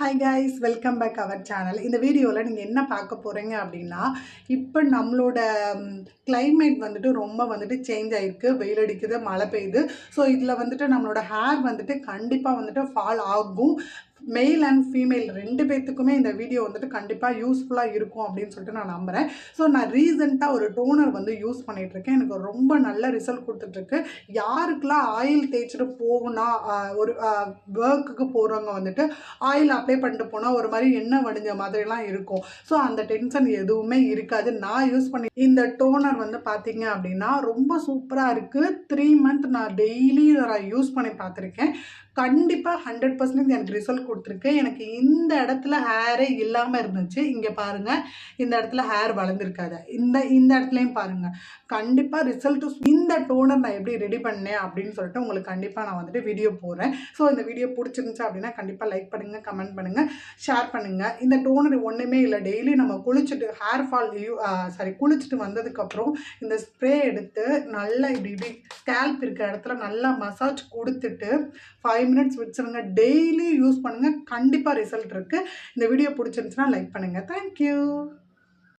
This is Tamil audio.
Hi guys, welcome back our channel. இந்த வீடியோவில் நீங்கள் என்ன பார்க்க போகிறீங்க அப்படின்னா, இப்போ நம்மளோட climate வந்துட்டு ரொம்ப வந்துட்டு சேஞ்ச் ஆகிருக்கு. வெயில் அடிக்குது, மழை பெய்யுது. ஸோ இதில் வந்துட்டு நம்மளோட ஹேர் வந்துட்டு கண்டிப்பாக வந்துட்டு ஃபால் ஆகும். மேல் அண்ட் ஃபீமேல் ரெண்டு பேர்த்துக்குமே இந்த வீடியோ வந்துட்டு கண்டிப்பாக யூஸ்ஃபுல்லாக இருக்கும் அப்படின்னு சொல்லிட்டு நான் நம்புகிறேன். ஸோ நான் ரீசெண்டாக ஒரு டோனர் வந்து யூஸ் பண்ணிகிட்ருக்கேன். எனக்கு ரொம்ப நல்ல ரிசல்ட் கொடுத்துட்ருக்கு. யாருக்கெல்லாம் ஆயில் தேய்ச்சிட்டு போகணும், ஒரு ஒர்க்குக்கு போகிறவங்க வந்துட்டு ஆயில் அப்ளை பண்ணிட்டு போனால் ஒரு மாதிரி எண்ணெய் வடிஞ்ச மாதிரிலாம் இருக்கும். ஸோ அந்த டென்ஷன் எதுவுமே இருக்காது. நான் யூஸ் பண்ணி இந்த டோனர் வந்து பார்த்தீங்க அப்படின்னா ரொம்ப சூப்பராக இருக்குது. 3 month நான் டெய்லி நான் யூஸ் பண்ணி பார்த்துருக்கேன். கண்டிப்பாக 100% எனக்கு ரிசல்ட் கொடுத்துருக்கு. எனக்கு இந்த இடத்துல ஹேரே இல்லாமல் இருந்துச்சு. இங்கே பாருங்கள், இந்த இடத்துல ஹேர் வளர்ந்துருக்காது. இந்த இடத்துலையும் பாருங்கள். கண்டிப்பாக ரிசல்ட்டு இந்த டோனர் நான் எப்படி ரெடி பண்ணேன் அப்படின்னு சொல்லிட்டு உங்களுக்கு கண்டிப்பாக நான் வந்துட்டு வீடியோ போடுறேன். ஸோ இந்த வீடியோ பிடிச்சிருந்துச்சு அப்படின்னா கண்டிப்பாக லைக் பண்ணுங்கள், கமெண்ட் பண்ணுங்கள், ஷேர் பண்ணுங்கள். இந்த டோனர் ஒன்றுமே இல்லை. டெய்லி நம்ம குளிச்சுட்டு ஹேர் ஃபால் குளிச்சுட்டு வந்ததுக்கப்புறம் இந்த ஸ்ப்ரே எடுத்து நல்லா இப்படி ஸ்கேல்ப் இருக்கிற இடத்துல நல்லா மசாஜ் கொடுத்துட்டு 5 minutes வச்சுருங்க. டெய்லி யூஸ் பண்ணுங்கள். கண்டிப்பாக ரிசல்ட் இருக்குது. இந்த வீடியோ பிடிச்சிருந்துச்சுன்னா லைக் பண்ணுங்கள். தேங்க்யூ.